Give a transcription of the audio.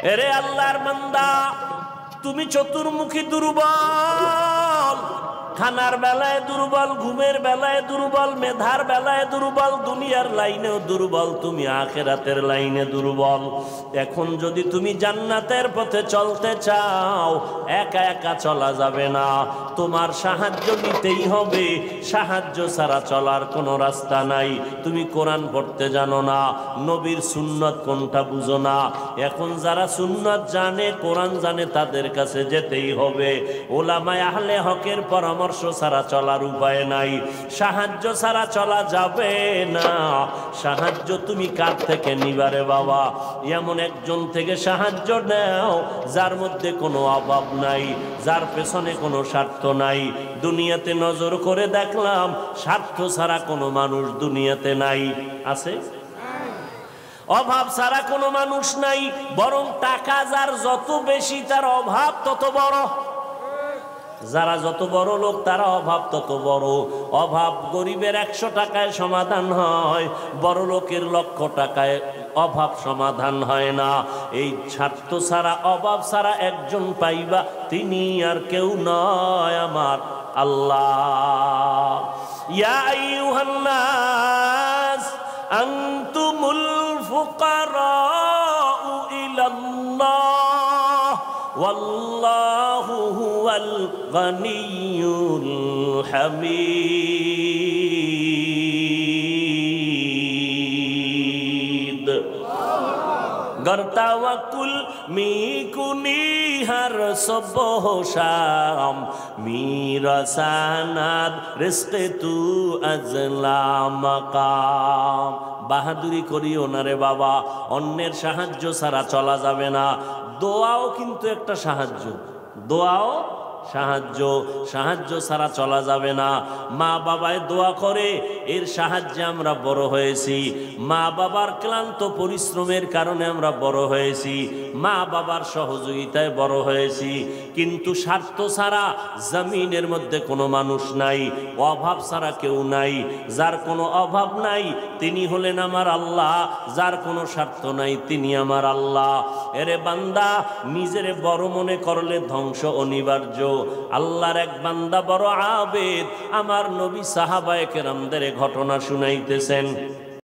এরে আল্লাহর বান্দা, তুমি চতুর্মুখী দুর্বল, খানার বেলায় দুর্বল, ঘুমের বেলায় দুর্বল, মেধার বেলায় দুর্বল, দুনিয়ার লাইনেও দুর্বল, তুমি আখিরাতের লাইনে দুর্বল। এখন যদি তুমি জান্নাতের পথে চলতে চাও, একা একা চলা যাবে না, তোমার সাহায্য নিতেই হবে। সাহায্য ছাড়া চলার কোনো রাস্তা নাই। তুমি কোরআন পড়তে জানো না, নবীর সুন্নত কোনটা বুঝো না। এখন যারা সুন্নত জানে, কোরআন জানে, তাদের কাছে যেতেই হবে। ওলামায়ে আহলে হকের পরামর্শ ছাড়া চলার উপায় নাই। সাহায্য ছাড়া চলা যাবে না। সাহায্য তুমি কার থেকে নিবারে বাবা? এমন একজন থেকে সাহায্য নাও যার মধ্যে কোনো অভাব নাই, যার পেছনে কোনো স্বার্থ নাই। দুনিয়াতে নজর করে দেখলাম স্বার্থ ছাড়া কোনো মানুষ দুনিয়াতে নাই। আছে? অভাব ছাড়া কোনো মানুষ নাই। বরং টাকা যার যত বেশি, তার অভাব তত বড়। যারা যত বড় লোক, তারা অভাব তত বড়। অভাব গরিবের 100 টাকায় সমাধান হয়, বড় লোকের 1,00,000 টাকায় অভাব সমাধান হয় না। এই স্বার্থ ছাড়া, অভাব ছাড়া একজন পাইবা, তিনি আর কেউ নয়, আমার আল্লাহ। ইয়া আইয়ুহান নাস আনতুমুল ফুকারাউ ইলাল্লাহ ওয়াল্লাহু হুয়াল গনিয়্যুল হামিদ। गर तवक्कुल मी कुनी हर सुबह शाम, मेरा सनद रिज़्क़ तू अज़ला मकाम। বাহাদুরি করিও না রে বাবা, অন্যের সাহায্য ছাড়া চলা যাবে না। দোয়াও কিন্তু একটা সাহায্য, দোয়াও সাহায্য। সাহায্য ছাড়া চলা যাবে না। মা বাবায় দোয়া করে, এর সাহায্যে আমরা বড় হয়েছি। মা বাবার ক্লান্ত পরিশ্রমের কারণে আমরা বড় হয়েছি, মা বাবার সহযোগিতায় বড় হয়েছি। কিন্তু স্বার্থ ছাড়া জমিনের মধ্যে কোনো মানুষ নাই, অভাব ছাড়া কেউ নাই। যার কোনো অভাব নাই তিনি হলেন আমার আল্লাহ, যার কোনো স্বার্থ নাই তিনি আমার আল্লাহ। এরে বান্দা, নিজেরে বড় মনে করলে ধ্বংস অনিবার্য। আল্লাহর এক বান্দা বড় আবেদ, আমার নবী সাহাবায়ে কেরামদের ঘটনা শুনাইতেছেন।